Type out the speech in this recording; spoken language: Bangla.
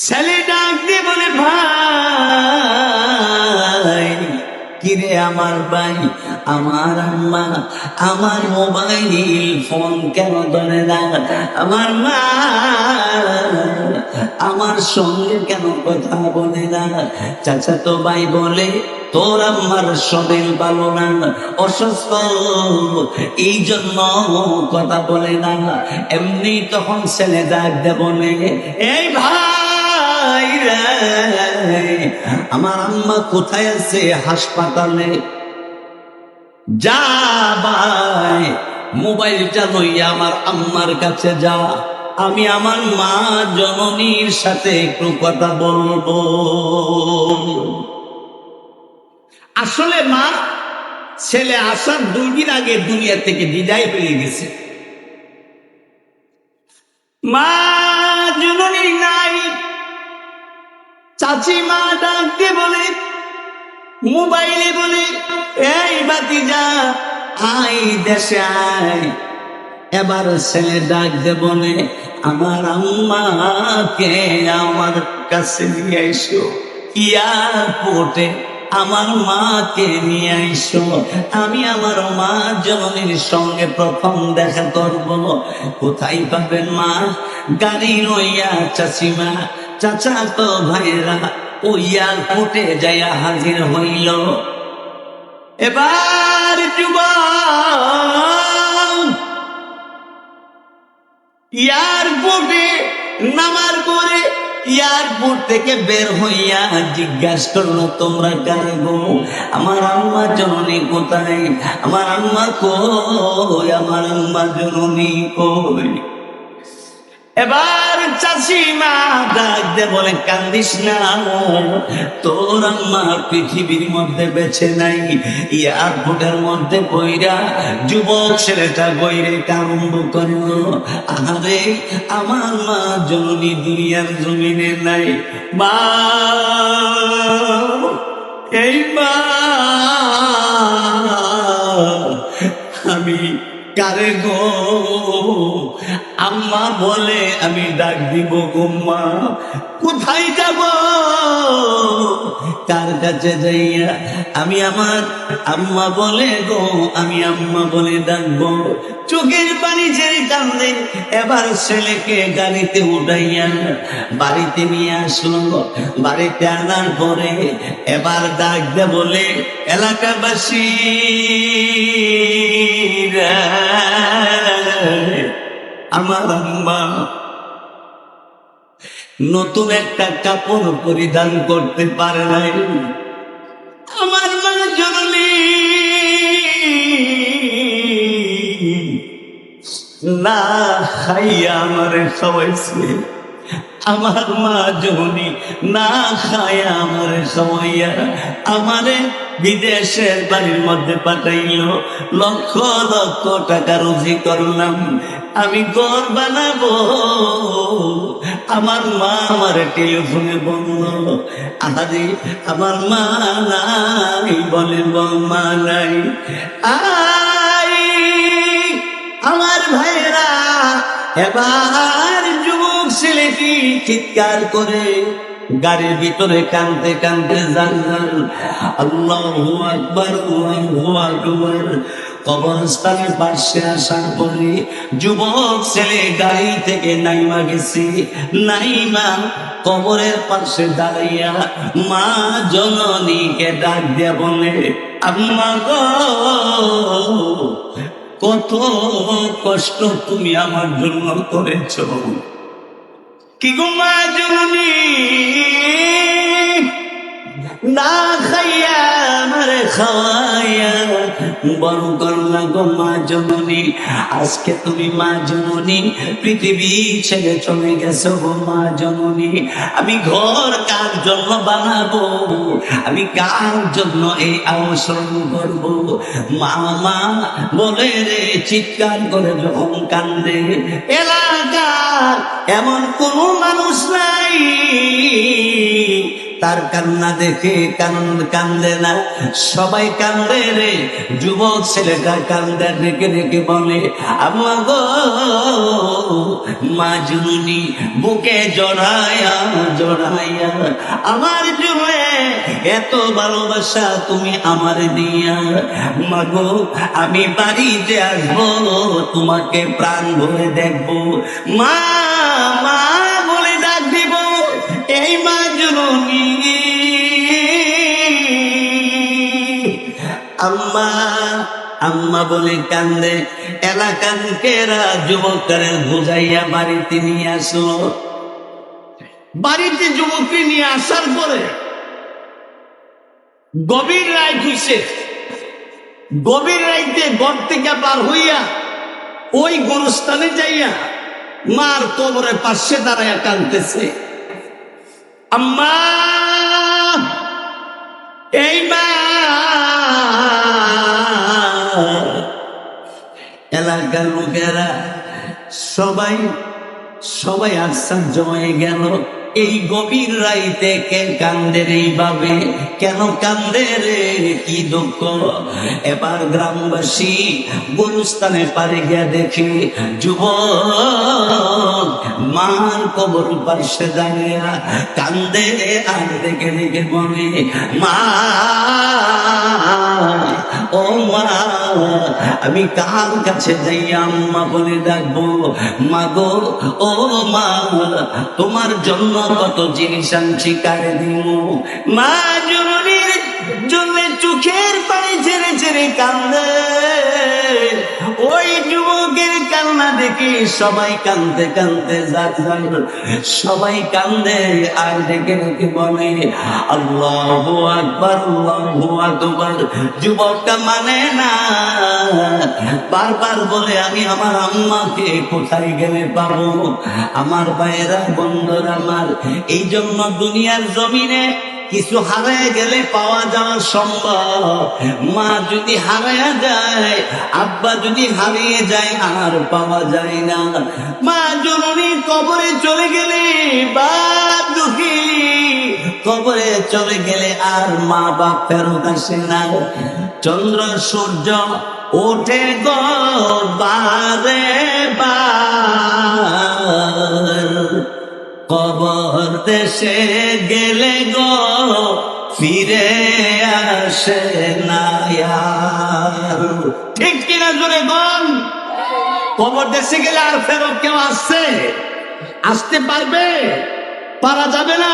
ছেলে ডাক দিয়ে বলে, ভাই কিরে আমার ভাই, আমার আম্মা আমার মোবাইল ফোন কেন ধরে না, আমার মা আমার সঙ্গে কেন কথা বলে না। চাচা তো ভাই বলে, তোর আম্মার শরীর ভালো না, অসুস্থ, এই জন্য কথা বলে না। এমনি তখন ছেলে ডাক দিয়ে বলে, এই ভাই রে, আমার আম্মা কোথায় আছে? হাসপাতালে। যা ভাই, মোবাইলটা লইয়া আমার আম্মার কাছে যা, আমি আমার মা জননীর সাথে একটু কথা বলবো। আসলে মা ছেলে আসার 2 দিন আগে দুনিয়া থেকে বিদায় পেয়ে গেছে। মা জননী নাই। চাচি মা ডাক দিয়ে বলে, মোবাইলে বলে, এই ভাতিজা আয় দেশে আয়। এবার ছেলে ডাক দিয়ে বলে, আমার আম্মাকে আমার কাছে নিয়ে আইসো, এয়ারপোর্টে আমার মাকে নিয়ে আইসো, আমি আমার মা জননীর সঙ্গে প্রথম দেখা করব। কোথায় পাবেন মা? গাড়ি লইয়া চাচিমা চাচা তো ভাইরা ওই এয়ারপোর্টে যাইয়া হাজির হইল। এবার যুবক এয়ারপোর্টে নামার পরে এয়ারপোর্ট থেকে বের হইয়া জিজ্ঞাসা করলো, তোমরা কারে গো? আমার আম্মা জননী কোথায়? আমার আম্মা কই? আমার আম্মা জননী কই? এবার চাচি মা ডাক দে বলে, কান্দিস না, তোর আম্মা পৃথিবীর মধ্যে বেঁচে নাই। এয়ারপোর্টের মধ্যে বইরা যুবক ছেলেটা বইরে কারম্ভ করলো, আরে আমার মা জননী দুনিয়ার জমিনে নাই। মা, এই মা আমি কারে গো? আম্মা বলে আমি ডাক দিব গো মা। কোথায় যাব? কার কাছে যাইয়া আমি আমার আম্মা বলে গো, আমি আম্মা বলে ডাকবো? চোখের পানি ছেড়ে কান্দে। এবার ছেলেকে গাড়িতে উঠাইয়া বাড়িতে নিয়ে আসলো। বাড়িতে আনার পরে এবার ডাক দে বলে, এলাকাবাসী আমার আম্মা নতুন একটা কাপড় পরিধান করতে পারে নাই। আমার মা জননী না খাইয়া আমারে খাওয়াইছে। আমার মা জননী না খায়া আমারে খাওয়াইয়া আমারে বিদেশের বাড়ির মধ্যে পাঠাইল। লক্ষ লক্ষ টাকা রুজি করলাম, আমি ঘর বানাবো। আমার মা আমার টেলিফোনে বলল, আরে আমার মা নাই, বলে মা নাই। আই আমার ভাইরা, এবার যুবক ছেলেটি চিৎকার করে গাড়ির ভিতরে কাঁদতে কাঁদতে জানাল, আল্লাহু আকবার, আল্লাহু আকবার। কবরস্থানের পাশে আসার পরে যুবক ছেলে গাড়ি থেকে নাইমা গেছে। নাইমা কবরের পাশে দাঁড়াইয়া মা জননীকে ডাক দিয়া বলে, আম্মা গো, কত কষ্ট তুমি আমার জন্য করেছ। কি গো মা জননী, না খাইয়া আমারে খাওয়াইয়া বড় করলা গো মা জননী। আজকে তুমি মা জননী পৃথিবী ছেড়ে চলে গেছো গো মা জননী। আমি ঘর কার জন্য বানাবো? আমি কার জন্য এই আশ্রম করবো? মা মা বলে রে চিৎকার করে যখন কান্দে, এলাকার এমন কোনো মানুষ নাই তার কান্না দেখে কান্দে না। সবাই কান্দে রে। যুবক ছেলেটা কান্দে রেখে রেখে বলে, আম্মা গো, মা জননী বুকে জড়াইয়া জড়াইয়া আমার জন্য এত ভালোবাসা তুমি আমার দিয়া, মাগো আমি বাড়িতে আসবো, তোমাকে প্রাণ ভরে দেখবো, মা মা বলে ডাক দিব। এই মা জননী আম্মা আম্মা বলে কান্দে। এলাকার লোকেরা যুবকের বুঝাইয়া বাড়িতে নিয়ে আসলো। বাড়িতে যুবককে নিয়ে আসার পরে গভীর রাত হইছে। গভীর রাইতে ঘর থেকে পার হইয়া ওই গোরস্থানে যাইয়া মার কবরের পাশে দাঁড়াইয়া কাঁদতেছে। আম্মা এই মা। এলাকার লোকেরা সবাই সবাই আশ্চর্য হয়ে গেল, এই গভীর রাইতে কে কান্দে রে এইভাবে, কেন কান্দে রে, কি দুঃখ। এবার গ্রামবাসী গুরুস্থানে পারে গিয়া দেখে যুবক মার কবর পাশে দাঁড়িয়া কান্দে, আর দেখে দেখে বলে মা ও মা আমি কার কাছে যাইয়া আম্মা বলে ডাকবো, মা গো ও মা তোমার জন্য কত জিনিস আনছি কারে দিব। মা জননীর জন্য চোখের পানি ছেড়ে ছেড়ে কান্দে। ওই যুবকের কান্না দেখে সবাই কান্দতে কান্দতে সবাই কান্দে, আর দেখে দেখে বলে আল্লাহু আকবার আল্লাহু আকবার। যুবকটা মানে না, বারবার বলে আমি আমার আম্মাকে কোথায় গেলে পাবো। আমার ভাইয়েরা বন্ধুরা আমার, এই জন্য দুনিয়ার জমিনে কিছু হারায় গেলে পাওয়া যাওয়া সম্ভব। মা যদি হারায় যায়, আব্বা যদি হারিয়ে যায়, আর পাওয়া যায় না। মা জননী কবরে চলে গেলে বাপ দুঃখী, কবরে চলে গেলে আর মা বাপ ফেরত আসে না। চন্দ্র সূর্য ওঠে গো বারে বার, কবর দেশে গেলে গো ফিরে আসে না। ঠিক কিনা জোরে বল। কবর দেশে গেলে আর ফেরত কেউ আসতে পারবে? পারা যাবে না।